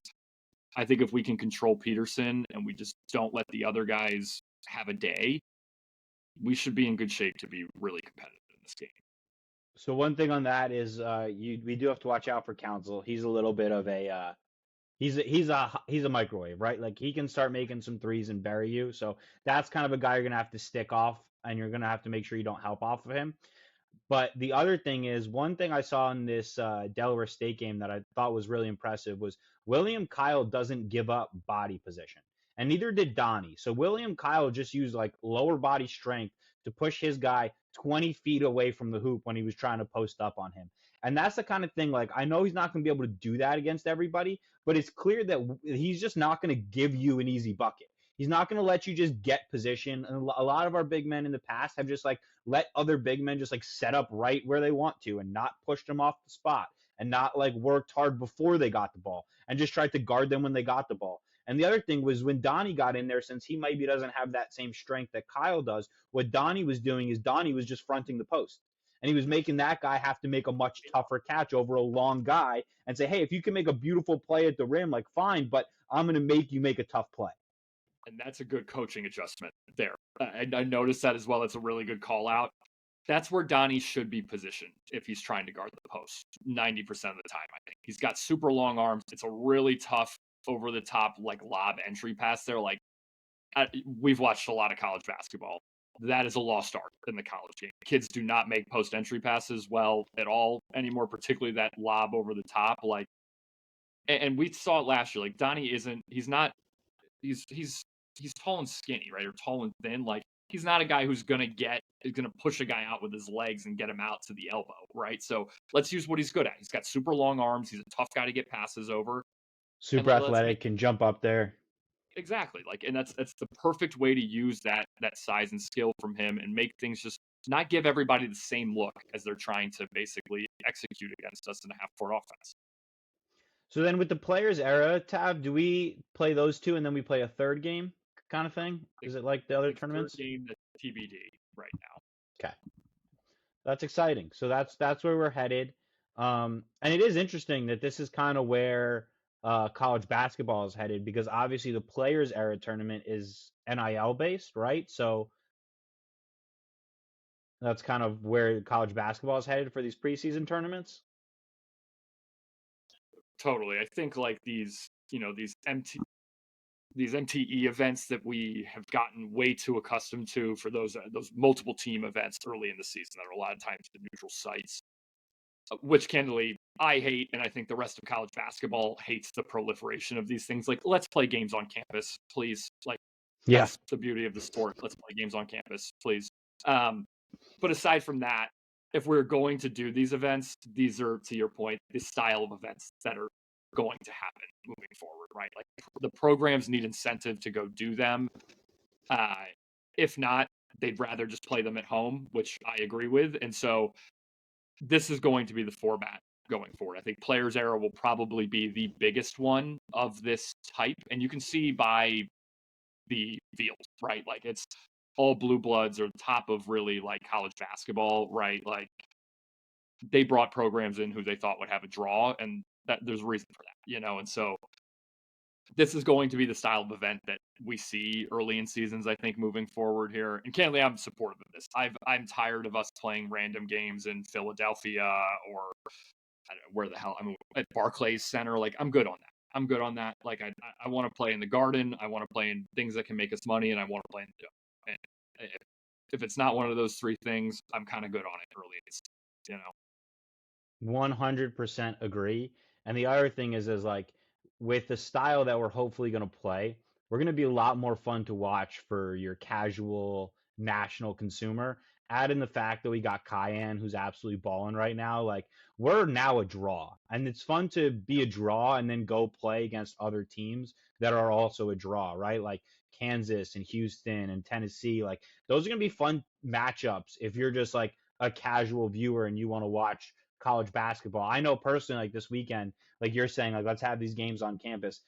B: I think if we can control Peterson and we just don't let the other guys have a day, we should be in good shape to be really competitive in this game.
A: So one thing on that is we do have to watch out for Council. He's a little bit of a he's a microwave, right? Like he can start making some threes and bury you. So that's kind of a guy you're gonna have to stick off, and you're gonna have to make sure you don't help off of him. But the other thing is, one thing I saw in this Delaware State game that I thought was really impressive was William Kyle doesn't give up body position, and neither did Donnie. So William Kyle just used like lower body strength to push his guy 20 feet away from the hoop when he was trying to post up on him. And that's the kind of thing, like, I know he's not going to be able to do that against everybody, but it's clear that he's just not going to give you an easy bucket. He's not going to let you just get position. And a lot of our big men in the past have just like let other big men just like set up right where they want to and not push them off the spot and not like worked hard before they got the ball and just tried to guard them when they got the ball. And the other thing was when Donnie got in there, since he maybe doesn't have that same strength that Kyle does, what Donnie was doing is Donnie was just fronting the post. And he was making that guy have to make a much tougher catch over a long guy and say, hey, if you can make a beautiful play at the rim, like fine, but I'm going to make you make a tough play.
B: And that's a good coaching adjustment there. I noticed that as well. It's a really good call out. That's where Donnie should be positioned if he's trying to guard the post 90% of the time, I think. He's got super long arms. It's a really tough, over-the-top, like, lob entry pass there. Like, we've watched a lot of college basketball. That is a lost art in the college game. Kids do not make post-entry passes well at all anymore, particularly that lob over the top. Like, and we saw it last year. Like, Donnie he's tall and skinny, right? Or tall and thin. Like, he's not a guy who's gonna push a guy out with his legs and get him out to the elbow, right? So let's use what he's good at. He's got super long arms. He's a tough guy to get passes over.
A: Super athletic, can jump up there.
B: Exactly. Like, and that's the perfect way to use that size and skill from him and make things just not give everybody the same look as they're trying to basically execute against us in a half-court offense.
A: So then with the Players Era tab, do we play those two and then we play a third game kind of thing? Is it like the other tournaments?
B: Third game, that's TBD right now.
A: Okay. That's exciting. So that's where we're headed. And it is interesting that this is kind of where college basketball is headed, because obviously the Players Era tournament is NIL based, right? So that's kind of where college basketball is headed for these preseason tournaments.
B: Totally. I think like these MTE events that we have gotten way too accustomed to for those multiple team events early in the season that are a lot of times at neutral sites, which candidly I hate, and I think the rest of college basketball hates the proliferation of these things. Like, let's play games on campus, please. Like, that's the beauty of the sport. Let's play games on campus, please. But aside from that, if we're going to do these events, these are, to your point, the style of events that are going to happen moving forward, right? Like, the programs need incentive to go do them. If not, they'd rather just play them at home, which I agree with. And so this is going to be the format going forward. I think Players Era will probably be the biggest one of this type. And you can see by the field, right? Like, it's all blue bloods or top of really like college basketball, right? Like, they brought programs in who they thought would have a draw, and that there's a reason for that, and so this is going to be the style of event that we see early in seasons, I think, moving forward here. And candidly, I'm supportive of this. I'm tired of us playing random games in Philadelphia or I don't know, where the hell, at Barclays Center. Like, I'm good on that. Like, I want to play in the Garden. I want to play in things that can make us money, and I want to play in the Dome. And if it's not one of those three things, I'm kind of good on it early.
A: 100% agree. And the other thing is like with the style that we're hopefully going to play, we're going to be a lot more fun to watch for your casual national consumer. Add in the fact that we got Cayenne, who's absolutely balling right now. Like, we're now a draw, and it's fun to be a draw and then go play against other teams that are also a draw, right? Like Kansas and Houston and Tennessee. Like, those are going to be fun matchups if you're just like a casual viewer and you want to watch college basketball. I know personally, like this weekend, like you're saying, like let's have these games on campus.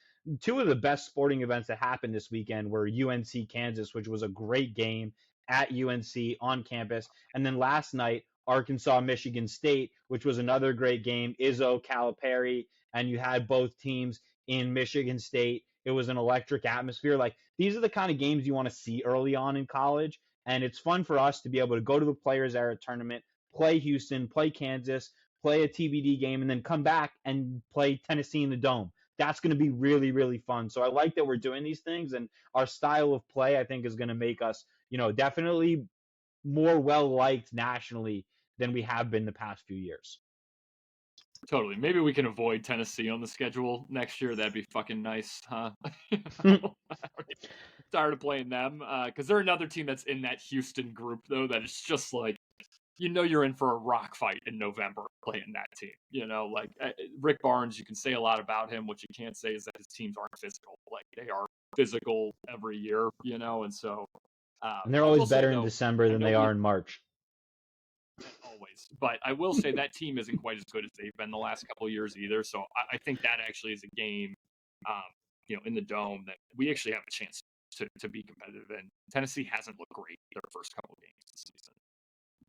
A: Two of the best sporting events that happened this weekend were UNC Kansas, which was a great game at UNC on campus, and then last night Arkansas Michigan State, which was another great game. Izzo Calipari, and you had both teams in Michigan State. It was an electric atmosphere. Like, these are the kind of games you want to see early on in college, and it's fun for us to be able to go to the Players Era tournament, play Houston, play Kansas, play a TBD game, and then come back and play Tennessee in the Dome. That's going to be really, really fun. So I like that we're doing these things, and our style of play, I think, is going to make us, definitely more well liked nationally than we have been the past few years.
B: Totally. Maybe we can avoid Tennessee on the schedule next year. That'd be fucking nice, huh? Tired of playing them because they're another team that's in that Houston group, though, that is just like, you're in for a rock fight in November playing that team. Like Rick Barnes, you can say a lot about him. What you can't say is that his teams aren't physical. Like, they are physical every year, and so.
A: And they're always better
B: say,
A: in December than they are in March.
B: Always. But I will say that team isn't quite as good as they've been the last couple of years either. So I think that actually is a game, in the Dome that we actually have a chance to be competitive in. Tennessee hasn't looked great their first couple of games this season.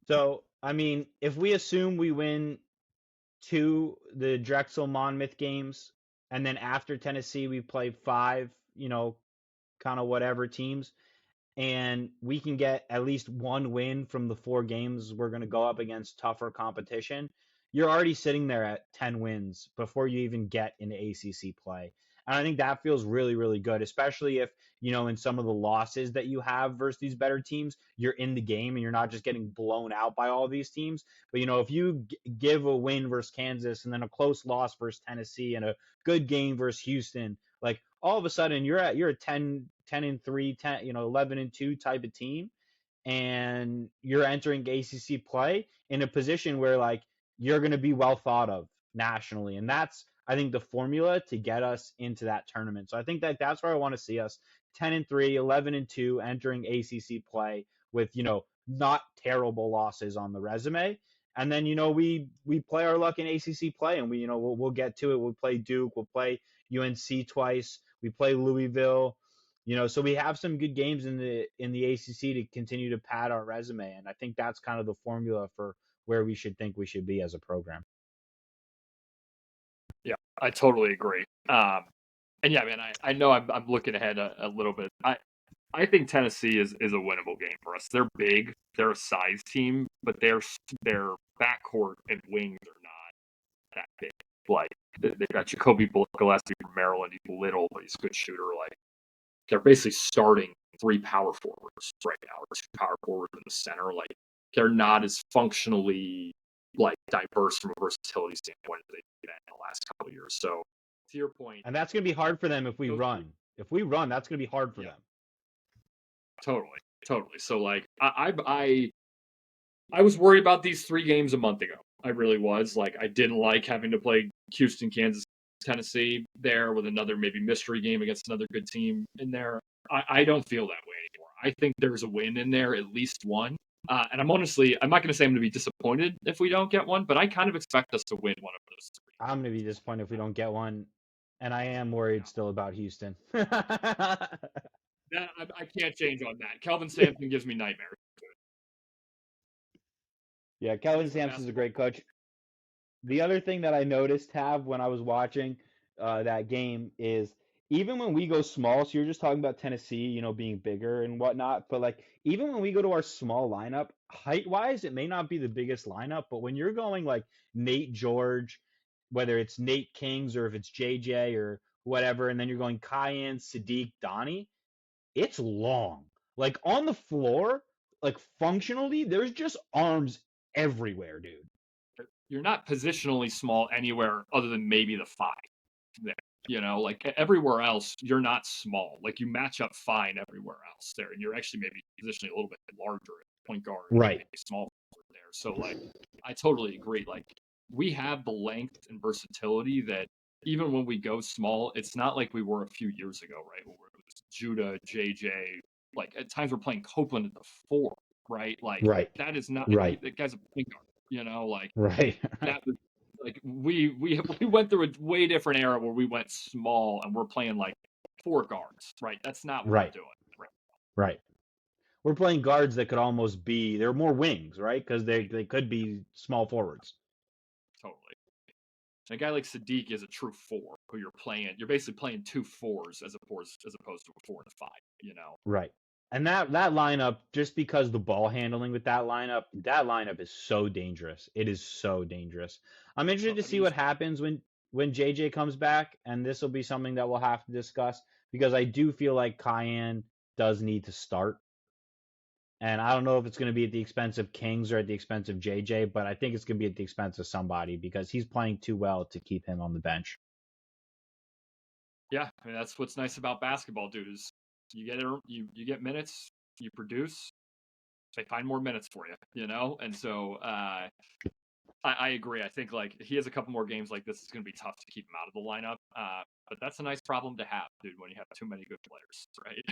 A: So, I mean, if we assume we win the Drexel Monmouth games, and then after Tennessee we play 5, kind of whatever teams, and we can get at least one win from the 4 games we're going to go up against tougher competition, you're already sitting there at 10 wins before you even get into ACC play. And I think that feels really, really good, especially if, in some of the losses that you have versus these better teams, you're in the game and you're not just getting blown out by all these teams. But, if you give a win versus Kansas and then a close loss versus Tennessee and a good game versus Houston, like, all of a sudden you're a 10-3, 11-2 type of team, and you're entering ACC play in a position where, like, you're going to be well thought of nationally, and that's, I think, the formula to get us into that tournament. So I think that's where I want to see us: 10-3, 11-2, entering ACC play with not terrible losses on the resume. And then we play our luck in ACC play, and we'll get to it. We'll play Duke, we'll play UNC twice, we play Louisville. So we have some good games in the ACC to continue to pad our resume, and I think that's kind of the formula for where we should be as a program.
B: Yeah, I totally agree. And yeah, man, I know I'm looking ahead a little bit. I think Tennessee is a winnable game for us. They're big, they're a size team, but their backcourt and wings are not that big. Like, they've got Jacoby Gillespie from Maryland. He's little, but he's a good shooter. Like, they're basically starting 3 power forwards right now, or 2 power forwards in the center. Like, they're not as functionally diverse from a versatility standpoint as they've been in the last couple of years. So, to your point,
A: and that's going to be hard for them if we run. If we run, that's going to be hard for them.
B: Totally. So, like, I was worried about these 3 games a month ago. I really was. Like, I didn't like having to play Houston, Kansas, Tennessee there with another maybe mystery game against another good team in there. I don't feel that way anymore. I think there's a win in there, at least one. And I'm not going to say I'm going to be disappointed if we don't get one, but I kind of expect us to win one of those 3.
A: I'm going to be disappointed if we don't get one, and I am worried still about Houston.
B: I can't change on that. Kelvin Sampson gives me nightmares.
A: Yeah, Kelvin Sampson's a great coach. The other thing that I noticed when I was watching that game is even when we go small, so you're just talking about Tennessee, being bigger and whatnot, but like even when we go to our small lineup, height wise, it may not be the biggest lineup, but when you're going like Nate George, whether it's Nate Kings or if it's JJ or whatever, and then you're going Cayenne, Sadiq, Donnie, it's long. Like on the floor, like functionally, there's just arms everywhere, dude.
B: You're not positionally small anywhere other than maybe the 5 there. Like everywhere else, you're not small. Like you match up fine everywhere else there, and you're actually maybe positioning a little bit larger at point guard,
A: Right.
B: maybe small there. So like, I totally agree. Like we have the length and versatility that even when we go small, it's not like we were a few years ago, right? Where it was Judah, JJ. Like at times we're playing Copeland at the 4, right? Like
A: Right.
B: that is not
A: Right.
B: that guy's a point guard. Like
A: Right.
B: that was like we went through a way different era where we went small and we're playing like 4 guards, right? That's not what
A: Right.
B: we're doing. Right.
A: Right. We're playing guards that could almost be they're more wings, right? Because they could be small forwards.
B: Totally. A guy like Sadiq is a true 4 who you're basically playing 2 4s as opposed to a 4 and a 5,
A: Right. And that lineup, just because the ball handling with that lineup is so dangerous. It is so dangerous. I'm interested to see what happens when JJ comes back, and this will be something that we'll have to discuss because I do feel like Cayenne does need to start. And I don't know if it's going to be at the expense of Kings or at the expense of JJ, but I think it's going to be at the expense of somebody because he's playing too well to keep him on the bench.
B: Yeah, I mean, that's what's nice about basketball, dude. Is you get minutes, you produce, they find more minutes for you, and so I agree. I think like he has a couple more games like this. It's going to be tough to keep him out of the lineup. But that's a nice problem to have, dude. When you have too many good players, right?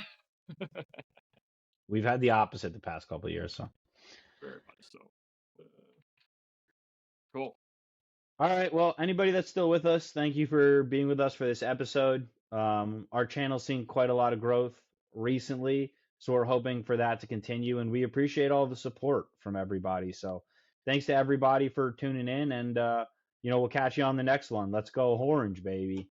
A: We've had the opposite the past couple of years, so
B: very much so. Cool.
A: All right. Well, anybody that's still with us, thank you for being with us for this episode. Our channel's seen quite a lot of growth recently, so we're hoping for that to continue, and we appreciate all the support from everybody. So thanks to everybody for tuning in, and we'll catch you on the next one. Let's go Orange, baby.